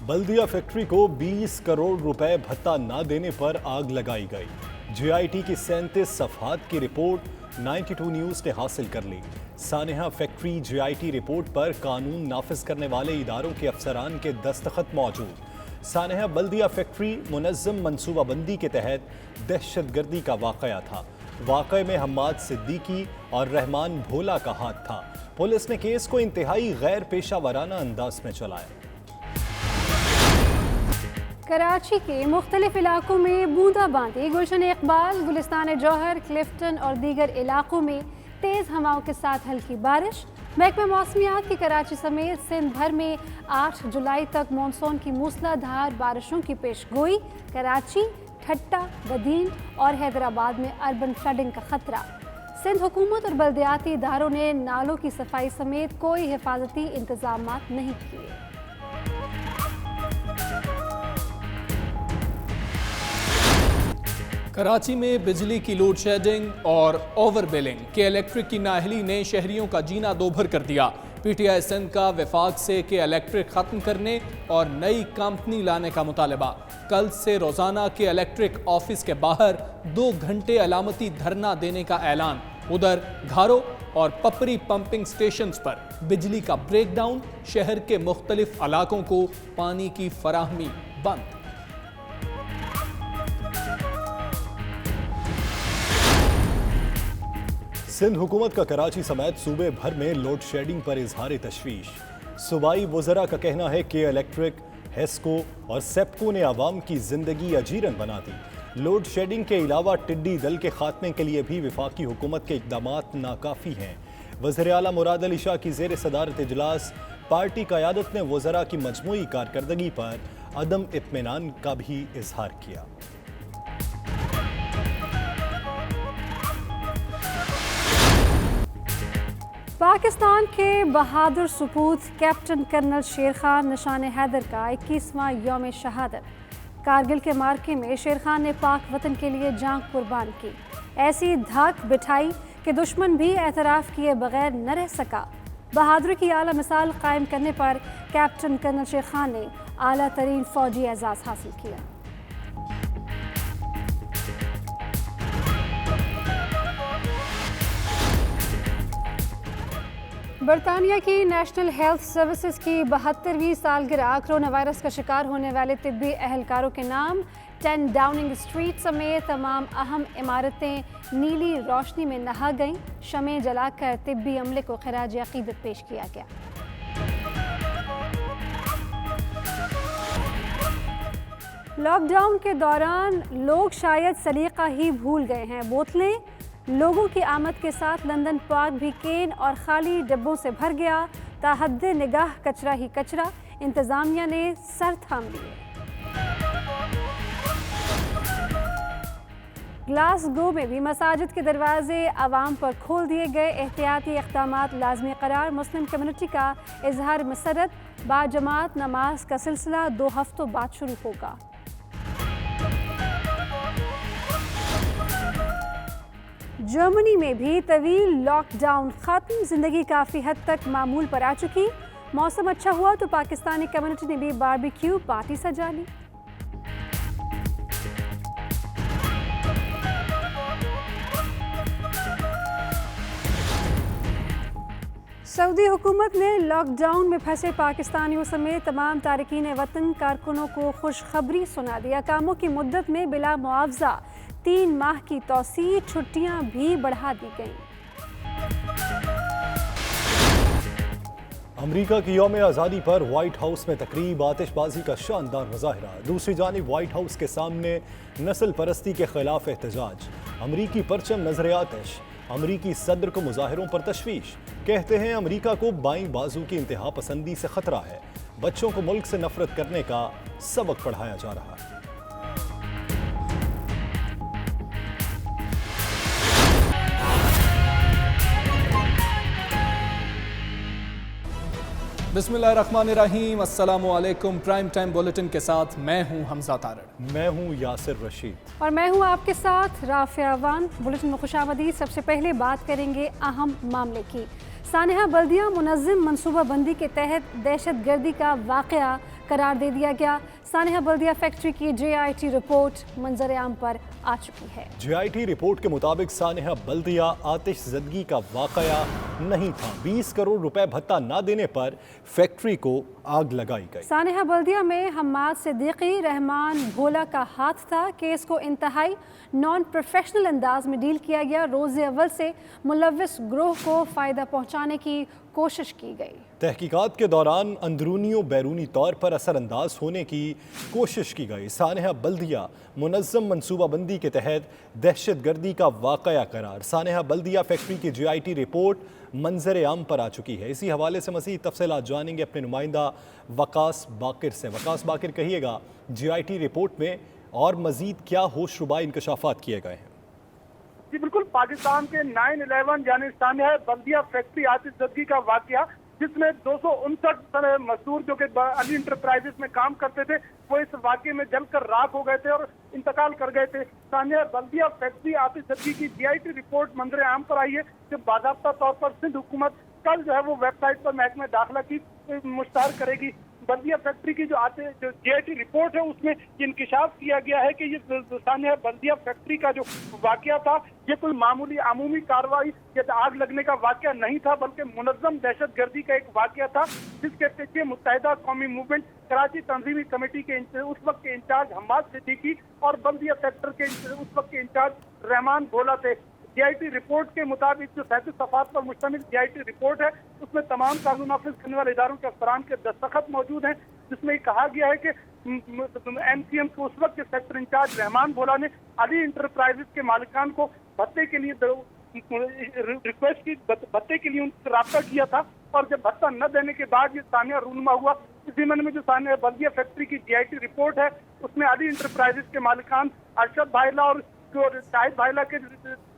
बल्दिया factory को 20 करोड़ रुपए भत्ता न देने पर आग लगाई गई। JIT की 37 सफ़हात की रिपोर्ट 92 न्यूज़ ने हासिल कर ली। सानेहा फैक्ट्री JIT रिपोर्ट पर कानून नाफिज करने वाले इदारों के अफसरान के दस्तखत मौजूद। सानेहा बल्दिया फैक्ट्री मुनज़्ज़म मनसूबाबंदी के तहत दहशतगर्दी का वाक़या था। वाक़े में हम्माद सिद्दीकी और रहमान भोला का हाथ था। पुलिस ने केस को इंतहाई गैर पेशा वाराना अंदाज में चलाया। कराची के मुख्तलिफ इलाकों में बूंदाबांदी, गुलशन इकबाल, गुलिस्तान जौहर, क्लिफ्टन और दीगर इलाकों में तेज़ हवाओं के साथ हल्की बारिश। महकमा मौसमियात की कराची समेत सिंध भर में 8 जुलाई तक मानसून की मूसलाधार बारिशों की पेशगोई। कराची, ठट्टा, बदीन और हैदराबाद में अर्बन फ्लडिंग का खतरा। सिंध हुकूमत और बल्दियाती इदारों ने नालों की सफाई समेत कोई हिफाजती इंतजाम नहीं किए। कराची में बिजली की लोड शेडिंग और ओवर बिलिंग के इलेक्ट्रिक की नाअहली ने शहरियों का जीना दोभर कर दिया। PTI सिंध का वफाक से के इलेक्ट्रिक खत्म करने और नई कंपनी लाने का मुतालबा। कल से रोजाना के इलेक्ट्रिक ऑफिस के बाहर 2 घंटे अलामती धरना देने का ऐलान। उधर घारो और पपरी पंपिंग स्टेशंस पर बिजली का ब्रेकडाउन, शहर के मुख्तलिफ इलाकों को पानी की फराहमी बंद। सिंध हुकूमत का कराची समेत सूबे भर में लोड शेडिंग पर इजहार तशवीश। सूबाई वज़रा का कहना है कि इलेक्ट्रिक, हेस्को और सेप्को ने आवाम की जिंदगी अजीरन बना दी। लोड शेडिंग के अलावा टिड्डी दल के खात्मे के लिए भी वफाकी हुकूमत के इक़दामात नाकाफ़ी हैं। वज़ीर आला मुराद अली शाह की ज़ेर सदारत इजलास पार्टी क़यादत ने वज़रा की मजमूई कारकर्दगी पर अदम इत्मीनान का भी इजहार किया। पाकिस्तान के बहादुर सपूत कैप्टन कर्नल शेर खान निशान हैदर का 21वां यौम शहादत। कारगिल के मार्के में शेर खान ने पाक वतन के लिए जान कुर्बान की। ऐसी धाक बिठाई कि दुश्मन भी एतराफ़ किए बगैर न रह सका। बहादुरी की आला मिसाल कायम करने पर कैप्टन कर्नल शेर खान ने आला तरीन फ़ौजी एजाज़ हासिल किया। बरतानिया की नेशनल हेल्थ सर्विसेज की 72वीं सालगिरह कोरोना वायरस का शिकार होने वाले तिब्बी अहलकारों के नाम 10 डाउनिंग स्ट्रीट समेत तमाम अहम इमारतें नीली रोशनी में नहा गईं। शमें जलाकर तिब्बी अमले को खराज अकीदत पेश किया गया। लॉकडाउन के दौरान लोग शायद सलीका ही भूल गए हैं। बोतलें, लोगों की आमद के साथ लंदन पार्क भी केन और खाली डब्बों से भर गया। ताहद्दे निगाह कचरा ही कचरा, इंतजामिया ने सर थाम लिए। ग्लासगो में भी मसाजिद के दरवाजे आवाम पर खोल दिए गए। एहतियाती इक़दामात लाजमी करार। मुस्लिम कम्युनिटी का इजहार मसरत, बाजमात नमाज का सिलसिला 2 हफ्तों बाद शुरू होगा। जर्मनी में भी तवील लॉकडाउन खत्म, जिंदगी काफ़ी हद तक मामूल पर आ चुकी। मौसम अच्छा हुआ तो पाकिस्तानी कम्युनिटी ने भी बारबेक्यू पार्टी सजा ली। सऊदी हुकूमत ने लॉकडाउन में फंसे पाकिस्तानियों समेत तमाम तारकीन वतन कारकुनों को खुशखबरी सुना दी। कामों की मुद्दत में बिला मुआवजा 3 माह की तौसीह, छुट्टियां भी बढ़ा दी गईं। अमरीका की यौम आज़ादी पर व्हाइट हाउस में तकरीब, आतिशबाजी का शानदार मुजाहरा। दूसरी जानिब व्हाइट हाउस के सामने नस्ल परस्ती के खिलाफ एहतजाज। अमरीकी परचम नजर आतिश। अमरीकी सदर को मुजाहिरों पर तशवीश। कहते हैं अमरीका को बाईं बाजू की इंतहा पसंदी से खतरा है। बच्चों को मुल्क से नफरत करने का सबक पढ़ाया जा रहा है। बिस्मिल्लाहिर्रहमानिर्रहीम, अस्सलामु अलैकुम। प्राइम टाइम बुलेटिन के साथ मैं हूं हमजा तारड़। मैं हूं यासिर रशीद और मैं हूं आपके साथ राफिया अवान। बुलेटिन में खुशामदीद। सबसे पहले बात करेंगे अहम मामले की। सानेहा बल्दिया मुनज़्ज़म मनसूबाबंदी के तहत दहशत गर्दी का वाक़या करार दे दिया गया। सानेहा बल्दिया फैक्ट्री की JIT रिपोर्ट मंजर आम पर आ चुकी है। JIT रिपोर्ट के मुताबिक सानेहा बल्दिया आतिश ज़दगी का वाकया नहीं था। 20 करोड़ रुपए भत्ता न देने पर फैक्ट्री को आग लगाई गई। सानेहा बल्दिया में हम्माद सिद्दीकी, रहमान भोला का हाथ था। केस को इंतहाई नॉन प्रोफेशनल अंदाज में डील किया गया। रोज़े अव्वल से मुलव्विस ग्रोह को फ़ायदा पहुँचाने की कोशिश की गई। तहकीकात के दौरान अंदरूनी और बैरूनी तौर पर असरअंदाज होने की कोशिश की गई। सानेहा बल्दिया मुनज़्ज़म मनसूबाबंदी के तहत दहशत गर्दी का वाक़या करार। सानेहा बल्दिया फैक्ट्री की JIT रिपोर्ट मंजर आम पर आ चुकी है। इसी हवाले से मज़ीद तफसीलात जानेंगे अपने नुमाइंदा वकास बाकिर से। वकास बाकिर, कहिएगा JIT रिपोर्ट में और मज़ीद क्या होशरुबा इंकशाफात किए गए हैं? जी बिल्कुल, पाकिस्तान के 9/11 यानी सानेहा बल्दिया फैक्ट्री आतिश ज़दगी का वाकया, जिसमें 259 मजदूर जो कि अली इंटरप्राइजेस में काम करते थे, वो इस वाकये में जलकर राख हो गए थे और इंतकाल कर गए थे। सानेहा बल्दिया फैक्ट्री आतिश ज़दगी की JIT रिपोर्ट मंजर आम पर आई है कि बाज़ाब्ता तौर पर सिंध हुकूमत कल जो है वो वेबसाइट पर महकमे दाखिला की मुश्तहर करेगी। बल्दिया फैक्ट्री की जो JIT रिपोर्ट है उसमें इंकशाफ किया गया है कि ये सानेहा बल्दिया फैक्ट्री का जो वाकया था, ये कोई मामूली आमूमी कार्रवाई या आग लगने का वाकया नहीं था, बल्कि मुनज़्ज़म दहशत गर्दी का एक वाकया था, जिसके पीछे मुत्तहिदा कौमी मूवमेंट कराची तंजीमी कमेटी के उस वक्त के इंचार्ज हम्माद सिद्दीकी और बल्दिया सेक्टर के उस वक्त के इंचार्ज रहमान भोला थे। JIT रिपोर्ट के मुताबिक जो 37 सफ़हात पर मुश्तमिल JIT रिपोर्ट है, उसमें तमाम कानून नाफिज करने वाले इदारों के अफसरान के दस्तखत मौजूद हैं, जिसमें कहा गया है कि MCM के उस वक्त के सेक्टर इंचार्ज रहमान भोला ने अली इंटरप्राइजेस के मालिकान को भत्ते के लिए रिक्वेस्ट की, भत्ते के लिए उनसे रब्ता किया था, और जब भत्ता न देने के बाद ये सानिया रूनमा हुआ। इस ज़िम्मन में जो सानिया बल्दिया फैक्ट्री की JIT रिपोर्ट है, उसमें अली इंटरप्राइजेस के मालिकान अरशद भाईला और जो शाहिद भाईला के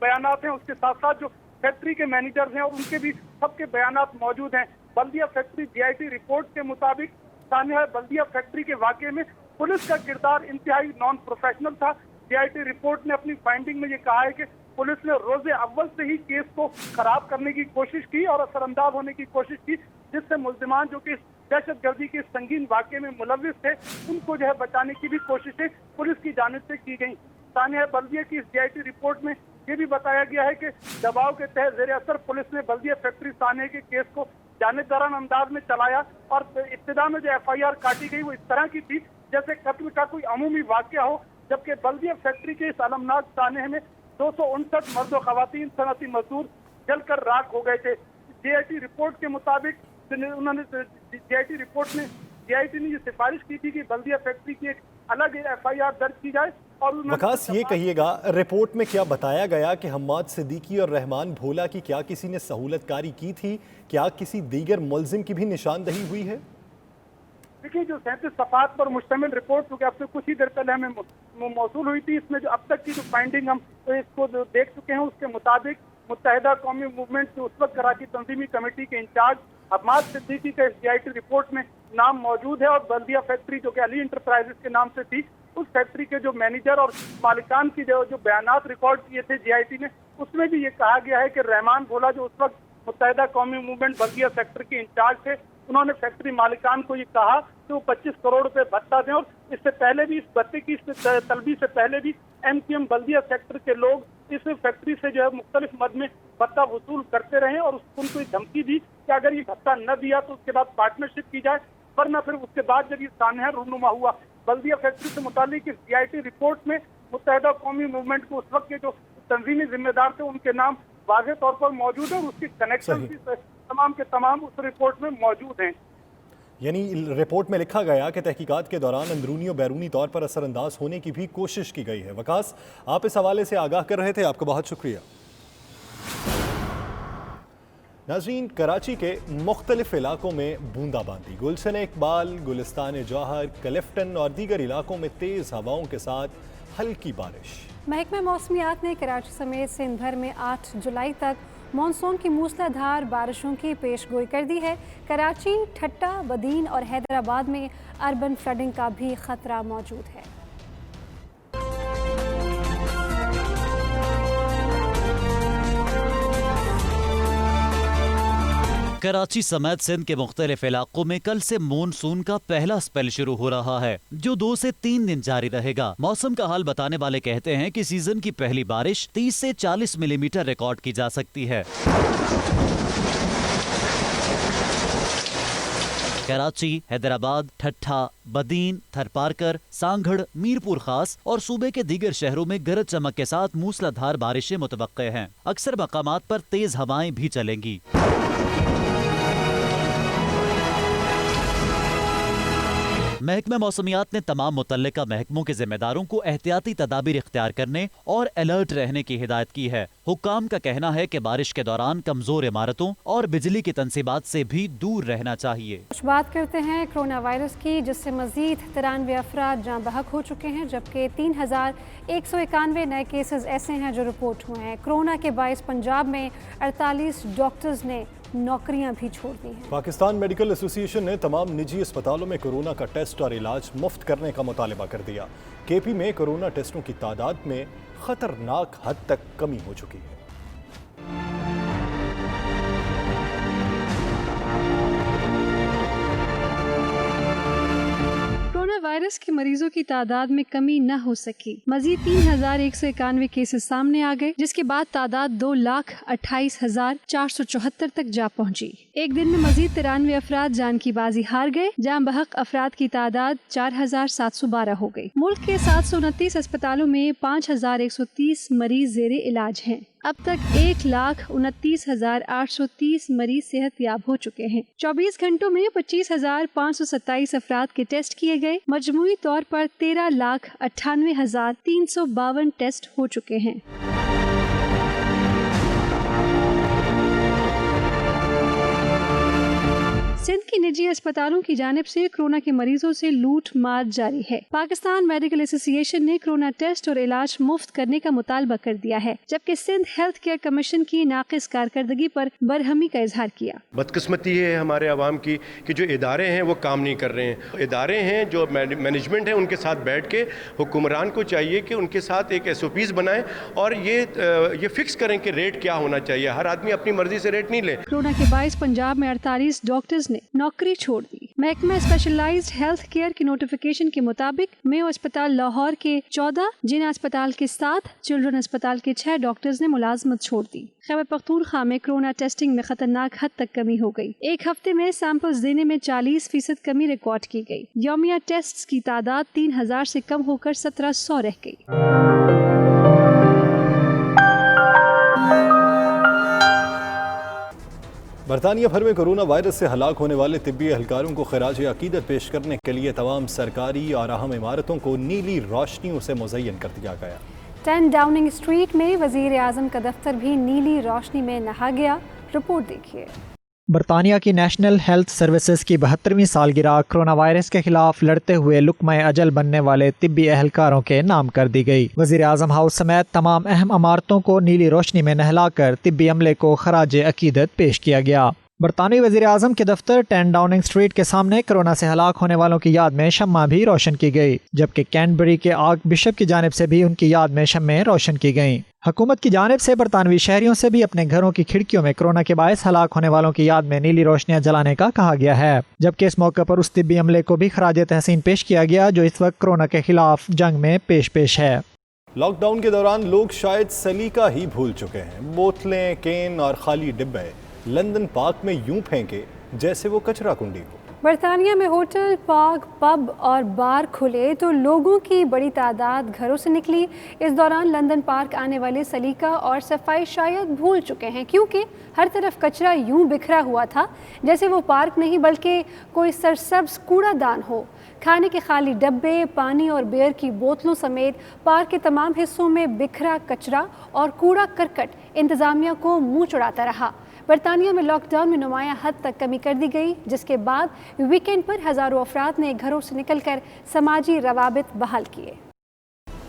बयानात हैं, उसके साथ साथ जो फैक्ट्री के मैनेजर्स हैं और उनके भी सबके बयानात मौजूद हैं। बल्दिया फैक्ट्री JIT रिपोर्ट के मुताबिक सानेहा बल्दिया फैक्ट्री के वाकये में पुलिस का किरदार इंतहाई नॉन प्रोफेशनल था। JIT रिपोर्ट ने अपनी फाइंडिंग में ये कहा है कि पुलिस ने रोज़े अव्वल से ही केस को खराब करने की कोशिश की और असरअंदाज होने की कोशिश की, जिससे मुल्जिमान जो कि दहशत गर्दी के संगीन वाकये में मुलव्विस थे, उनको जो है बचाने की भी कोशिशें पुलिस की जानिब से की गई। सानेहा बल्दिया की इस JIT रिपोर्ट में ये भी बताया गया है कि दबाव के तहत ज़ेर असर पुलिस ने बल्दिया फैक्ट्री सानेहा के केस को जानिबदाराना अंदाज में चलाया, और इब्तिदा में जो FIR काटी गई वो इस तरह की थी जैसे कत्ल का कोई अमूमी वाकया हो, जबकि बल्दिया फैक्ट्री के इस अलमनाक सानेहा में 259 मर्द व खवातीन सनअती मजदूर जलकर राख हो गए थे। JIT रिपोर्ट के मुताबिक उन्होंने JIT रिपोर्ट में JIT ने ये सिफारिश की थी कि बल्दिया फैक्ट्री की एक अलग FIR दर्ज की जाए। और वकास, ये कहिएगा रिपोर्ट में क्या बताया गया कि हम्माद सिद्दीकी और रहमान भोला की क्या किसी ने सहूलतकारी की थी? क्या किसी दीगर मुलजिम की भी निशानदही हुई है? देखिए, जो 37 सफ़हात पर मुश्तमिल रिपोर्ट जो कि अब से कुछ ही देर पहले हमें मौसूल हुई थी, इसमें जो अब तक की जो फाइंडिंग हम तो इसको देख चुके हैं, उसके मुताबिक मुत्तहिदा कौमी मूवमेंट जो उस वक्त कराची तंजीमी कमेटी के इंचार्ज हम्माद सिद्दीकी का इस JIT रिपोर्ट में नाम मौजूद है, और बल्दिया फैक्ट्री जो कि अली इंटरप्राइजेस के नाम से थी, उस फैक्ट्री के जो मैनेजर और मालिकान की जो बयानात रिकॉर्ड किए थे JIT ने, उसमें भी ये कहा गया है कि रहमान भोला जो उस वक्त मुत्तहिदा कौमी मूवमेंट बल्दिया सेक्टर के इंचार्ज थे, उन्होंने फैक्ट्री मालिकान को ये कहा कि वो 25 करोड़ रुपए भत्ता दें, और इससे पहले भी इस भत्ते की तलबी से पहले भी MCM बल्दिया सेक्टर के लोग इस फैक्ट्री से जो है मुख्तलिफ मद में भत्ता वसूल करते रहे, और उनको धमकी दी कि अगर ये भत्ता न दिया तो उसके बाद पार्टनरशिप की जाए, वरना फिर उसके बाद जब ये सानेहा रूनुमा हुआ। बल्दिया फैक्ट्री से मुतालिक इस JIT रिपोर्ट में मुत्तहिदा कौमी मूवमेंट को उस वक्त के जो तंजीमी जिम्मेदार थे उनके नाम वाज़ेह तौर पर मौजूद है, और उसकी कनेक्शन भी तमाम के तमाम उस रिपोर्ट में मौजूद हैं। यानी रिपोर्ट में लिखा गया कि तहकीकात के दौरान अंदरूनी और बैरूनी तौर पर असरअंदाज होने की भी कोशिश की गई है। वकास, आप इस हवाले से आगाह कर रहे थे, आपका बहुत शुक्रिया। नाज़रीन, कराची के मुख्तलिफ इलाकों में बूंदाबांदी, गुलशन इकबाल, गुलिस्तान जौहर, क्लिफ्टन और दीगर इलाकों में तेज़ हवाओं के साथ हल्की बारिश। महकमा मौसमियात ने कराची समेत सिंध भर में 8 जुलाई तक मानसून की मूसलाधार बारिशों की पेशगोई कर दी है। कराची, ठट्टा, बदीन और हैदराबाद में अर्बन फ्लडिंग का भी खतरा मौजूद है। कराची समेत सिंध के मुख्तलिफ इलाकों में कल से मॉनसून का पहला स्पेल शुरू हो रहा है, जो 2 से 3 दिन जारी रहेगा। मौसम का हाल बताने वाले कहते हैं कि सीजन की पहली बारिश 30 से 40 मिलीमीटर रिकॉर्ड की जा सकती है। कराची, हैदराबाद, ठट्ठा, बदीन, थरपारकर, सांगड़, मीरपुर खास और सूबे के दीगर शहरों में गरज चमक के साथ मूसलाधार बारिशें मुतवक्के हैं। अक्सर मकामात पर तेज हवाएं भी चलेंगी। महकमा मौसमियात ने तमाम मुतल्लिका महकमों के जिम्मेदारों को एहतियाती तदाबीर इख्तियार करने और अलर्ट रहने की हिदायत की है। हुक्काम का कहना है कि बारिश के दौरान कमजोर इमारतों और बिजली की तनसीबात से भी दूर रहना चाहिए। कुछ बात करते हैं कोरोना वायरस की, जिससे मजीद 93 अफराद जाँ बहक हो चुके हैं, जबकि 3191 नए केसेस ऐसे हैं जो रिपोर्ट हुए हैं। कोरोना के बायस पंजाब में 48 डॉक्टर्स ने नौकरियां भी छोड़ दी हैं। पाकिस्तान मेडिकल एसोसिएशन ने तमाम निजी अस्पतालों में कोरोना का टेस्ट और इलाज मुफ्त करने का मुतालबा कर दिया। केपी में कोरोना टेस्टों की तादाद में खतरनाक हद तक कमी हो चुकी है। वायरस के मरीजों की तादाद में कमी न हो सकी। मजीद 3191 केसेस सामने आ गए, जिसके बाद तादाद 2,28,474 तक जा पहुंची। एक दिन में मजीद 93 अफराद जान की बाजी हार गए। जान बहक अफराद की तादाद 4,712 हो गई। मुल्क के 729 अस्पतालों में 5,130 मरीज जेरे इलाज हैं। अब तक 1,29,830 मरीज सेहत याब हो चुके हैं। 24 घंटों में 25,527 अफराद के टेस्ट किए गए। मजमूई तौर पर 13,98,352 टेस्ट हो चुके हैं। सिंध की निजी अस्पतालों की जानिब से कोरोना के मरीजों से लूट मार जारी है। पाकिस्तान मेडिकल एसोसिएशन ने कोरोना टेस्ट और इलाज मुफ्त करने का मुतालबा कर दिया है, जबकि सिंध हेल्थ केयर कमीशन की नाकिस कारकर्दगी पर बरहमी का इजहार किया। बदकिस्मती है हमारे अवाम की कि जो इदारे हैं वो काम नहीं कर रहे हैं। इदारे हैं जो मैनेजमेंट है, उनके साथ बैठ के हुक्मरान को चाहिए कि उनके साथ एक SOPs बनाएं और ये फिक्स करें कि रेट क्या होना चाहिए। हर आदमी अपनी मर्जी से रेट नहीं ले। कोरोना के बायस पंजाब में 48 डॉक्टर्स ने नौकरी छोड़ दी। महकमा स्पेशलाइज्ड हेल्थ केयर की नोटिफिकेशन के मुताबिक मेयो अस्पताल लाहौर के 14, जिना अस्पताल के 7, चिल्ड्रन अस्पताल के 6 डॉक्टर्स ने मुलाजमत छोड़ दी। खैबर पख्तूनख्वा में कोरोना टेस्टिंग में खतरनाक हद तक कमी हो गई। एक हफ्ते में सैंपल्स देने में 40% कमी रिकॉर्ड की गई। यौमिया टेस्ट्स की तादाद 3000 से कम होकर 1700 रह गई। बरतानिया भर में कोरोना वायरस से हलाक होने वाले तिब्बी एहलकारों को खराज अकीदत पेश करने के लिए तमाम सरकारी और अहम इमारतों को नीली रोशनियों से मुज़य्यन कर दिया गया। 10 डाउनिंग स्ट्रीट में वज़ीर आज़म का दफ्तर भी नीली रोशनी में नहा गया। रिपोर्ट देखिए। बरतानिया की नेशनल हेल्थ सर्विसेज की 72वीं सालगिरह कोरोना वायरस के खिलाफ लड़ते हुए लुक्मा अजल बनने वाले तिब्बी एहलकारों के नाम कर दी गई। वज़ीर आज़म हाउस समेत तमाम अहम इमारतों को नीली रोशनी में नहलाकर तिब्बी अमले को खराज अकीदत पेश किया गया। बरतानवी वज़ीर आज़म के दफ्तर 10 डाउनिंग स्ट्रीट के सामने कोरोना से हलाक होने वालों की याद में शम्मा भी रोशन की गई, जबकि कैनबरी के आर्क बिशप की जानिब से भी उनकी याद में शम्में रोशन की गईं। हुकूमत की जानिब से बरतानवी शहरियों से भी अपने घरों की खिड़कियों में कोरोना के बायस हलाक होने वालों की याद में नीली रोशनियां जलाने का कहा गया है, जबकि इस मौके पर उस तिब्बी अमले को भी खराज तहसीन पेश किया गया जो इस वक्त कोरोना के खिलाफ जंग में पेश है। लॉकडाउन के दौरान लोग शायद सलीका ही भूल चुके हैं। बोतलें, केन और खाली डिब्बे लंदन पार्क में यूं फेंके जैसे वो कचरा कुंडी हो। बरतानिया में होटल, पार्क, पब और बार खुले तो लोगों की बड़ी तादाद घरों से निकली। इस दौरान लंदन पार्क आने वाले सलीका और सफाई शायद भूल चुके हैं, क्योंकि हर तरफ कचरा यूं बिखरा हुआ था जैसे वो पार्क नहीं बल्कि कोई सरसब्ज कूड़ादान हो। खाने के खाली डब्बे, पानी और बियर की बोतलों समेत पार्क के तमाम हिस्सों में बिखरा कचरा और कूड़ा करकट इंतज़ामिया को मुँह चढ़ाता रहा। बरतानिया में लॉकडाउन में नुमायां हद तक कमी कर दी गई, जिसके बाद वीकेंड पर हज़ारों अफराद ने घरों से निकलकर समाजी रवाबित बहाल किए।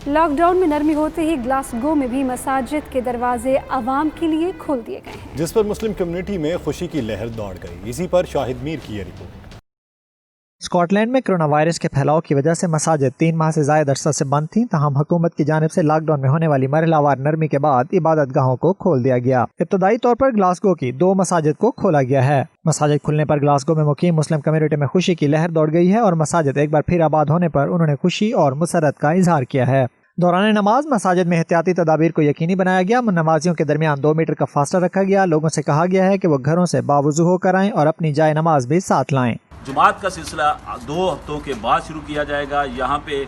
लॉकडाउन में नरमी होते ही ग्लासगो में भी मसाजिद के दरवाजे आवाम के लिए खोल दिए गए हैं, जिस पर मुस्लिम कम्युनिटी में खुशी की लहर दौड़ गई। इसी पर शाहिद मीर की ये रिपोर्ट। اسکاٹ لینڈ میں کرونا وائرس کے پھیلاؤ کی وجہ سے مساجد 3 ماہ سے زائد عرصہ سے بند تھیں، تاہم حکومت کی جانب سے لاک ڈاؤن میں ہونے والی مرحلہ وار نرمی کے بعد عبادت گاہوں کو کھول دیا گیا۔ ابتدائی طور پر گلاسگو کی 2 مساجد کو کھولا گیا ہے۔ مساجد کھلنے پر گلاسگو میں مقیم مسلم کمیونٹی میں خوشی کی لہر دوڑ گئی ہے اور مساجد ایک بار پھر آباد ہونے پر انہوں نے خوشی اور مسرت کا اظہار کیا ہے۔ دوران نماز مساجد میں احتیاطی تدابیر کو یقینی بنایا گیا، نمازیوں کے درمیان 2 میٹر کا فاصلہ رکھا گیا، لوگوں سے کہا گیا ہے کہ وہ گھروں سے باوضو ہو کر آئیں اور اپنی جائے نماز بھی ساتھ لائیں۔ جماعت کا سلسلہ 2 ہفتوں کے بعد شروع کیا جائے گا۔ یہاں پہ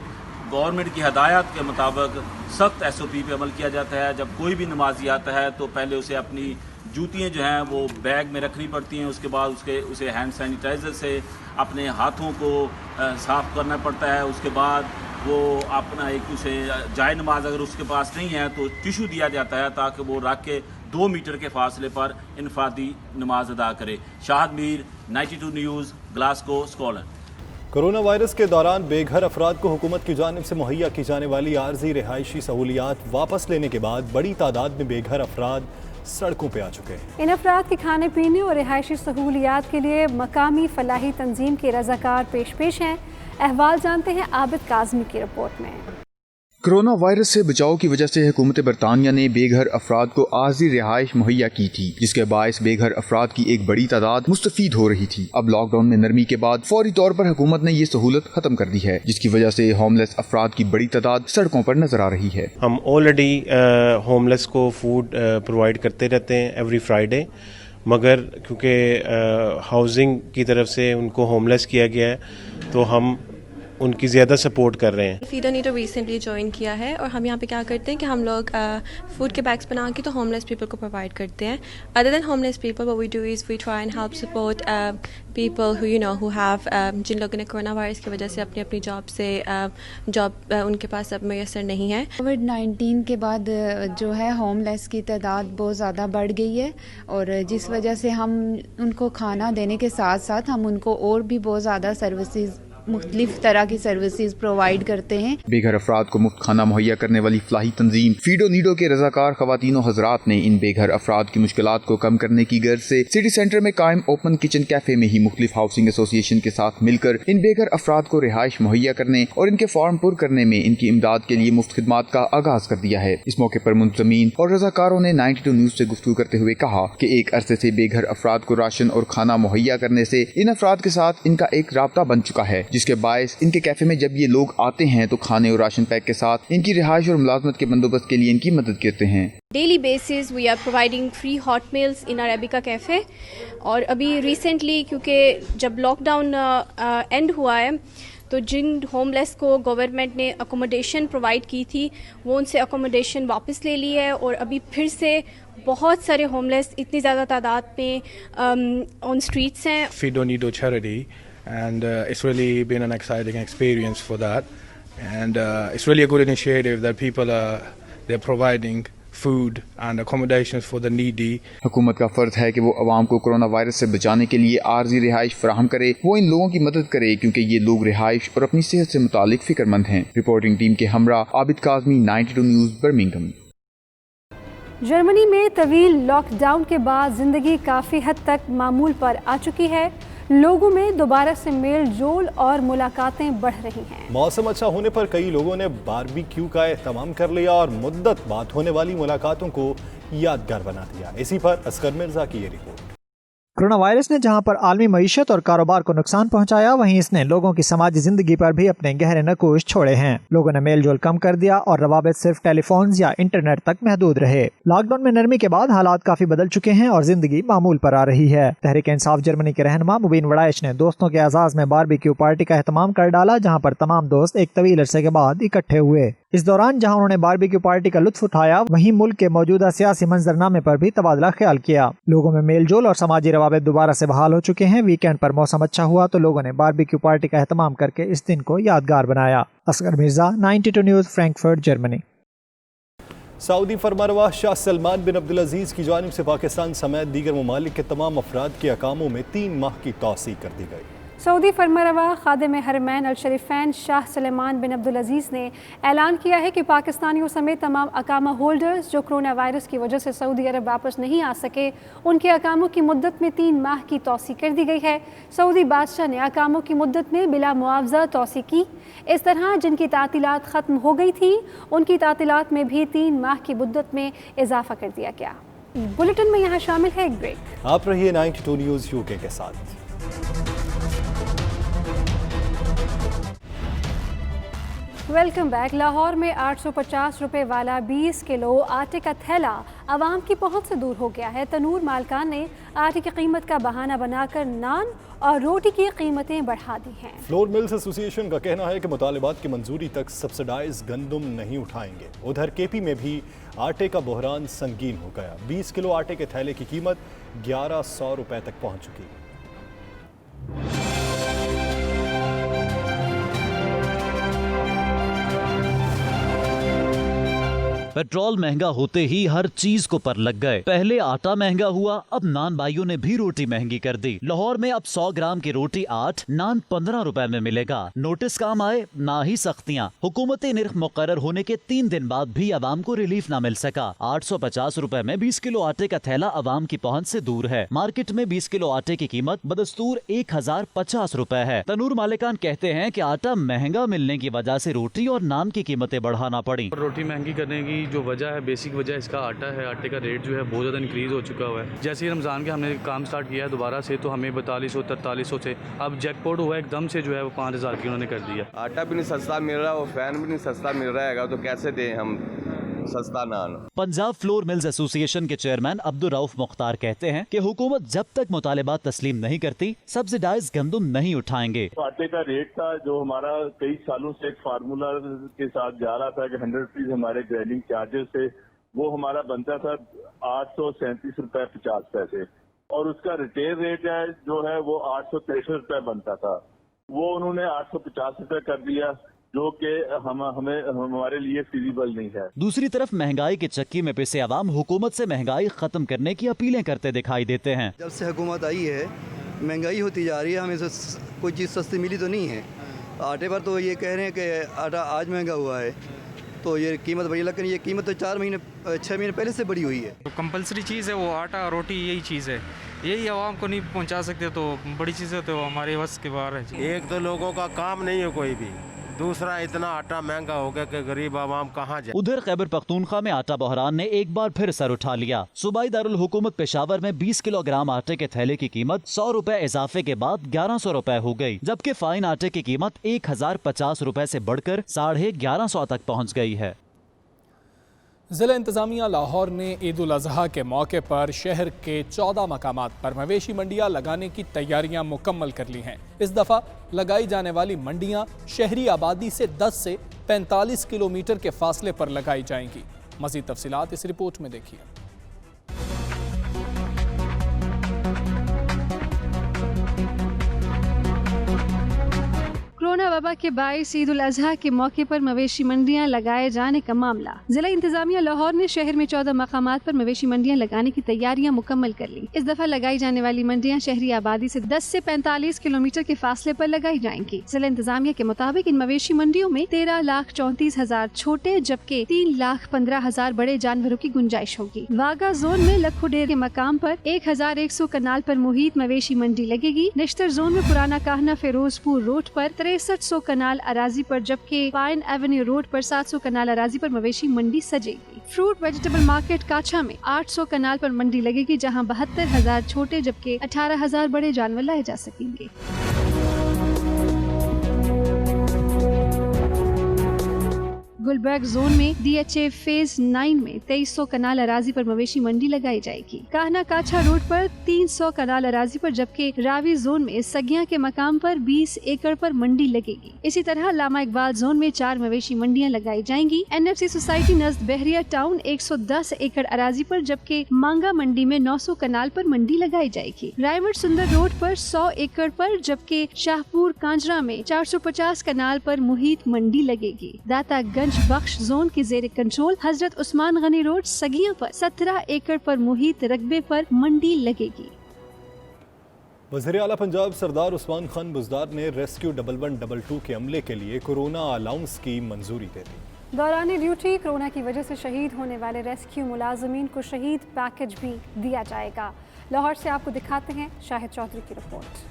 گورنمنٹ کی ہدایات کے مطابق سخت SOP پہ عمل کیا جاتا ہے۔ جب کوئی بھی نمازی آتا ہے تو پہلے اسے اپنی جوتیاں جو ہیں وہ بیگ میں رکھنی پڑتی ہیں، اس کے بعد اسے ہینڈ سینیٹائزر سے اپنے ہاتھوں کو صاف کرنا پڑتا ہے۔ اس کے بعد وہ اپنا اسے جائے نماز اگر اس کے پاس نہیں ہے تو ٹیشو دیا جاتا ہے تاکہ وہ رکھ کے 2 میٹر کے فاصلے پر انفرادی نماز ادا کرے۔ Shahid Mir, 92 news, Glasgow, Scotland. Corona virus کے دوران بے گھر افراد کو حکومت کی جانب سے مہیا کی جانے والی عارضی رہائشی سہولیات واپس لینے کے بعد بڑی تعداد میں بے گھر افراد سڑکوں پہ آ چکے ہیں۔ ان افراد کے کھانے پینے اور رہائشی سہولیات کے لیے مقامی فلاحی تنظیم کے رضاکار پیش ہیں۔ احوال جانتے ہیں عابد کاظمی کی رپورٹ میں۔ کرونا وائرس سے بچاؤ کی وجہ سے حکومت برطانیہ نے بے گھر افراد کو عارضی رہائش مہیا کی تھی، جس کے باعث بے گھر افراد کی ایک بڑی تعداد مستفید ہو رہی تھی۔ اب لاک ڈاؤن میں نرمی کے بعد فوری طور پر حکومت نے یہ سہولت ختم کر دی ہے، جس کی وجہ سے ہوم لیس افراد کی بڑی تعداد سڑکوں پر نظر آ رہی ہے۔ ہم آلریڈی ہوم لیس کو فوڈ پرووائڈ کرتے رہتے ہیں ایوری فرائیڈے، مگر کیونکہ ہاؤسنگ کی طرف سے ان کو ہوم لیس کیا گیا ہے تو ہم ان کی زیادہ سپورٹ کر رہے ہیں۔ فیڈر نیڈو ریسنٹلی جوائن کیا ہے اور ہم یہاں پہ کیا کرتے ہیں کہ ہم لوگ فوڈ کے بیگس بنا کے تو ہوم لیس پیپل کو پرووائڈ کرتے ہیں۔ Other than homeless people what we do is we try and help support people who have جن لوگوں نے کرونا وائرس کی وجہ سے اپنی جاب سے جاب ان کے پاس اب میسر نہیں ہے۔ کووڈ-19 کے بعد جو ہے ہوم لیس کی تعداد بہت زیادہ بڑھ گئی ہے اور جس وجہ سے ہم ان کو کھانا دینے کے ساتھ ساتھ ہم ان کو اور بھی بہت زیادہ سروسز، مختلف طرح کی سروسز پرووائڈ کرتے ہیں۔ بے گھر افراد کو مفت کھانا مہیا کرنے والی فلاحی تنظیم فیڈو نیڈو کے رضاکار خواتین و حضرات نے ان بے گھر افراد کی مشکلات کو کم کرنے کی غرض سے سٹی سینٹر میں قائم اوپن کچن کیفے میں ہی مختلف ہاؤسنگ ایسوسی ایشن کے ساتھ مل کر ان بے گھر افراد کو رہائش مہیا کرنے اور ان کے فارم پر کرنے میں ان کی امداد کے لیے مفت خدمات کا آغاز کر دیا ہے۔ اس موقع پر منتظمین اور رضاکاروں نے 92 نیوز سے گفتگو کرتے ہوئے کہا کہ ایک عرصے سے بے گھر افراد کو راشن اور کھانا مہیا کرنے سے ان افراد کے ساتھ ان کا ایک رابطہ بن چکا ہے، جس کے باعث ان کے کیفے میں جب یہ لوگ آتے ہیں تو کھانے اور راشن پیک کے ساتھ ان کی رہائش اور ملازمت کے بندوبست کے لیے ان کی مدد کرتے ہیں۔ Daily basis we are providing free hot meals in Arabica cafe, اور ابھی ریسنٹلی کیونکہ جب لاک ڈاؤن اینڈ ہوا ہے تو جن ہوم لیس کو گورنمنٹ نے اکوموڈیشن پرووائڈ کی تھی وہ ان سے اکوموڈیشن واپس لے لی ہے، اور ابھی پھر سے بہت سارے ہوم لیس اتنی زیادہ تعداد میں آن اسٹریٹس ہیں۔ Feed Don't Need a charity, and it's really been an exciting experience for that, and it's really a good initiative that people they're providing food and accommodations for the needy. حکومت کا فرض ہے کہ وہ عوام کو corona virus سے بچانے کے لیے عارضی رہائش فراہم کرے، وہ ان لوگوں کی مدد کرے کیونکہ یہ لوگ رہائش اور اپنی صحت سے متعلق فکر مند ہیں۔ رپورٹنگ ٹیم کے ہمراہ عابد کاظمی، 92 نیوز، برمنگھم۔ جرمنی میں طویل لاک ڈاؤن کے بعد زندگی کافی حد تک معمول پر آ چکی ہے، لوگوں میں دوبارہ سے میل جول اور ملاقاتیں بڑھ رہی ہیں۔ موسم اچھا ہونے پر کئی لوگوں نے باربیکیو کا اہتمام کر لیا اور مدت بعد ہونے والی ملاقاتوں کو یادگار بنا دیا۔ اسی پر اصغر مرزا کی یہ رپورٹ۔ کرونا وائرس نے جہاں پر عالمی معیشت اور کاروبار کو نقصان پہنچایا، وہیں اس نے لوگوں کی سماجی زندگی پر بھی اپنے گہرے نقوش چھوڑے ہیں۔ لوگوں نے میل جول کم کر دیا اور روابط صرف ٹیلی فونز یا انٹرنیٹ تک محدود رہے۔ لاک ڈاؤن میں نرمی کے بعد حالات کافی بدل چکے ہیں اور زندگی معمول پر آ رہی ہے۔ تحریک انصاف جرمنی کے رہنما مبین وڑائش نے دوستوں کے اعزاز میں باربیکیو پارٹی کا اہتمام کر ڈالا، جہاں پر تمام دوست ایک طویل عرصے کے بعد اکٹھے ہوئے۔ اس دوران جہاں انہوں نے باربیکیو پارٹی کا لطف اٹھایا، وہیں ملک کے موجودہ سیاسی منظرنامے پر بھی تبادلہ خیال کیا۔ لوگوں میں میل جول اور سماجی روابط دوبارہ سے بحال ہو چکے ہیں۔ ویکینڈ پر موسم اچھا ہوا تو لوگوں نے باربیکیو پارٹی کا اہتمام کر کے اس دن کو یادگار بنایا۔ Asghar Mirza, 92 news, Frankfurt, Germany. Saudi فرمانروا شاہ سلمان بن عبدالعزیز کی جانب سے پاکستان سمیت دیگر ممالک کے تمام افراد کے اقاموں میں 3 ماہ کی توسیع کر دی گئی۔ सऊदी फरमारवा खादिम हरमैन अल शरीफैन शाह सलेमान बिन अब्दुल अजीज़ ने ऐलान किया है कि पाकिस्तानियों समेत तमाम अकामा होल्डर्स जो कोरोना वायरस की वजह से सऊदी अरब वापस नहीं आ सके, उनके अकामों की मुद्दत में 3 माह की तौसी कर दी गई है। सऊदी बादशाह ने अकामों की मुद्दत में बिला मुआवजा तौसी की। इस तरह जिनकी तातीलात ख़त्म हो गई थी, उनकी तातीलात में भी 3 माह की मुद्दत में इजाफा कर दिया गया। बुलेटिन में यहाँ शामिल है एक ब्रेक। आप रहिए 92 न्यूज़ यूके के साथ। Welcome back. लाहौर में 850 रुपए वाला 20 किलो आटे का थैला आवाम की पहुंच से दूर हो गया है। तनूर मालकान ने आटे की कीमत का बहाना बनाकर नान और रोटी की कीमतें बढ़ा दी हैं। फ्लोर मिल्स एसोसिएशन का कहना है कि मुतालिबात की मंजूरी तक सब्सिडाइज गंदम नहीं उठाएंगे। उधर केपी में भी आटे का बहरान संगीन हो गया। 20 किलो आटे के थैले की कीमत 1100 रुपए तक पहुंच चुकी। पेट्रोल महंगा होते ही हर चीज को पर लग गए। पहले आटा महंगा हुआ, अब नान भाइयों ने भी रोटी महंगी कर दी। लाहौर में अब 100 ग्राम की रोटी 8, नान 15 रुपए में मिलेगा। नोटिस काम आए ना ही सख्तियां। हुकूमती निर्ख मुकर्रर होने के 3 दिन बाद भी आवाम को रिलीफ ना मिल सका। 850 रुपए में 20 किलो आटे का थैला आवाम की पहुंच से दूर है। मार्केट में 20 किलो आटे की कीमत बदस्तूर 1050 रुपए है। तनूर मालिकान कहते हैं कि आटा महंगा मिलने की वजह से रोटी और नान की कीमतें बढ़ाना पड़ी। रोटी महंगी करने की जो वजह है, बेसिक वजह इसका आटा है। आटे का रेट जो है बहुत ज़्यादा इंक्रीज़ हो चुका हुआ है। जैसे ही रमज़ान के हमने काम स्टार्ट किया है दोबारा से, तो हमें 4200-4300 से अब जैकपॉट हुआ एकदम से जो है वो 5000 की उन्होंने कर दिया। आटा भी नहीं सस्ता मिल रहा, वो फैन भी नहीं सस्ता मिल रहा है, तो कैसे दें हम सस्ता नान। पंजाब फ्लोर मिल्स एसोसिएशन के चेयरमैन अब्दुल रऊफ मुख्तार कहते हैं कि हुकूमत जब तक मुतालिबात तस्लीम नहीं करती सब्सिडाइज गंदम नहीं उठाएंगे। आटे का रेट था जो हमारा कई सालों से एक फार्मूला के साथ जा रहा था कि 100 हमारे ग्राइंडिंग चार्जेस थे, वो हमारा बनता था 837 रुपए 50 पैसे, और उसका रिटेल रेट है जो है वो 863 रुपए बनता था। वो उन्होंने 850 रुपए कर दिया, जो कि हमारे लिए फिजिबल नहीं है। दूसरी तरफ महंगाई के चक्की में पिसे अवाम हुकूमत से महंगाई खत्म करने की अपीलें करते दिखाई देते हैं। जब से हुकूमत आई है महंगाई होती जा रही है, हमें कोई चीज़ सस्ती मिली तो नहीं है। आटे पर तो ये कह रहे हैं कि आटा आज महंगा हुआ है तो ये कीमत बढ़ी, लेकिन ये कीमत तो 6 महीने पहले से बढ़ी हुई है। तो कंपलसरी चीज़ है वो आटा रोटी, यही चीज़ है, यही आवाम को नहीं पहुंचा सकते तो बड़ी चीज़ें तो हमारे वश के बाहर है। एक तो लोगों का काम नहीं है कोई भी, दूसरा इतना आटा महंगा हो गया कि गरीब आवाम कहाँ जाए। उधर खैबर पख्तूनख्वा में आटा बहरान ने एक बार फिर सर उठा लिया। सूबाई दारुल हुकूमत पेशावर में 20 किलोग्राम आटे के थैले की कीमत 100 रुपए इजाफे के बाद 1100 रुपए हो गई, जबकि फाइन आटे की कीमत 1050 रुपए से बढ़कर 1150 तक पहुँच गई है। ज़िला इंतज़ामिया लाहौर ने ईद उल अज़हा के मौके पर शहर के 14 मकामात पर मवेशी मंडियाँ लगाने की तैयारियां मुकम्मल कर ली हैं। इस दफ़ा लगाई जाने वाली मंडियां शहरी आबादी से 10 से 45 किलोमीटर के फासले पर लगाई जाएंगी। मज़ीद तफसीलात इस रिपोर्ट में देखिए। कोरोना वबा के बाइस ईद उल अजहा के मौके पर मवेशी मंडियां लगाए जाने का मामला। जिला इंतजामिया लाहौर ने शहर में 14 मकामात पर मवेशी मंडियां लगाने की तैयारियां मुकम्मल कर ली। इस दफा लगाई जाने वाली मंडियां शहरी आबादी से 10 से 45 किलोमीटर के फासले पर लगाई जाएंगी। जिला इंतजामिया के मुताबिक इन मवेशी मंडियों में 13,34,000 छोटे जबकि 3,15,000 बड़े जानवरों की गुंजाइश होगी। वागा जोन में लखुडेर के मकाम पर 1,100 कनाल पर मुहित मवेशी मंडी लगेगी। निश्तर जोन में पुराना कहना फिरोजपुर रोड पर 6300 कनाल अराजी पर, जबकि पाइन एवेन्यू रोड पर 700 कनाल अराजी पर मवेशी मंडी सजेगी। फ्रूट वेजिटेबल मार्केट काछा में 800 कनाल पर मंडी लगेगी, जहां 72,000 छोटे जबकि 18,000 बड़े जानवर लाए जा सकेंगे। गुलबर्ग जोन में DHA फेज 9 में 2300 कनाल अराजी पर मवेशी मंडी लगाई जाएगी। कहना काछा रोड पर 300 कनाल अराजी पर, जबकि रावी जोन में सगिया के मकाम पर 20 एकड़ पर मंडी लगेगी। इसी तरह लामा इकबाल जोन में 4 मवेशी मंडियां लगाई जाएंगी। NFC सोसाइटी नज़द बहरिया टाउन 110 एकड़ अराजी पर, जबकि मांगा मंडी में 900 कनाल पर मंडी लगाई जाएगी। रायमठ सुंदर रोड पर 100 एकड़ पर, जबकि शाहपुर कांजरा में 450 कनाल पर मुहित मंडी लगेगी। दातागंज बख्श जोन के जेर कंट्रोल हजरत उस्मान गनी रोड सगिया पर 17 एकड़ पर मुहित रकबे पर मंडी लगेगी। वज़ीर आला पंजाब सरदार उस्मान खान बुज़दार ने रेस्क्यू 1112 के अमले के लिए कोरोना अलाउंस की मंजूरी दे दी। दौरान ड्यूटी कोरोना की वजह से शहीद होने वाले रेस्क्यू मुलाजमीन को शहीद पैकेज भी दिया जाएगा। लाहौर से आपको दिखाते हैं शाहिद चौधरी की रिपोर्ट।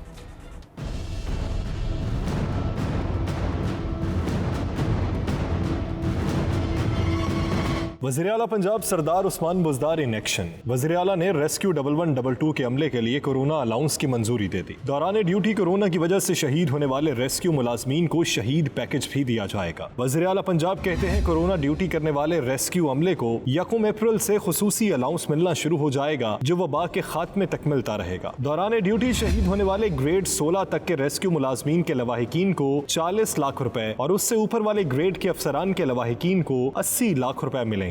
वज़ीर आला पंजाब सरदार उस्मान बुज़दार इन एक्शन। वज़ीर आला ने रेस्क्यू 1112 के अमले के लिए कोरोना अलाउंस की मंजूरी दे दी। दौरान ड्यूटी कोरोना की वजह से शहीद होने वाले रेस्क्यू मुलाजमीन को शहीद पैकेज भी दिया जाएगा। वज़ीर आला पंजाब कहते हैं कोरोना ड्यूटी करने वाले रेस्क्यू अमले को 1 अप्रैल से खुसूसी अलाउंस मिलना शुरू हो जाएगा जो वबा के खात्मे तक मिलता रहेगा। दौरान ड्यूटी शहीद होने वाले ग्रेड 16 तक के रेस्क्यू मुलाजमीन के लवाहिकीन को 40 लाख रुपए और उससे ऊपर वाले ग्रेड के अफसरान के लवाहिकीन को 80 लाख रुपए मिलेंगे।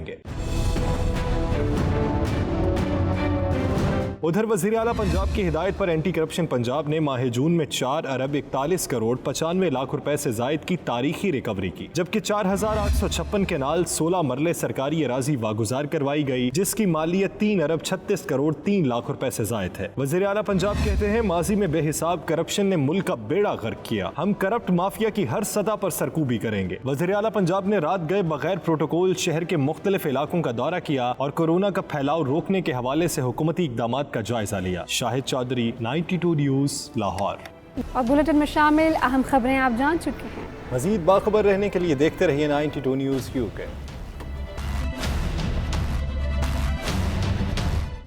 उधर वज़ीर आला पंजाब की हिदायत पर एंटी करप्शन पंजाब ने माह जून में 4 अरब 41 करोड़ 95 लाख रुपए से जायद की तारीखी रिकवरी की, जबकि 4856 केनाल 16 मरले सरकारी अराजी वागुजार करवाई गई जिसकी मालियत 3 अरब 36 करोड़ 3 लाख रुपए से जायद है। वज़ीर आला पंजाब कहते हैं माजी में बेहिसाब करप्शन ने मुल्क का बेड़ा गर्क किया, हम करप्ट माफिया की हर सतह पर सरकूबी करेंगे। वज़ीर आला पंजाब ने रात गए बगैर प्रोटोकॉल शहर के मुख्तलिफ इलाकों का दौरा किया और कोरोना का फैलाव रोकने के हवाले से हुकूमती इक़दामात का जायजा लिया। शाहिद चौधरी 92 न्यूज़ लाहौर। और बुलेटिन में शामिल अहम खबरें आप जान चुके हैं। मज़ीद बाखबर रहने के लिए देखते रहिए 92 न्यूज़ UK।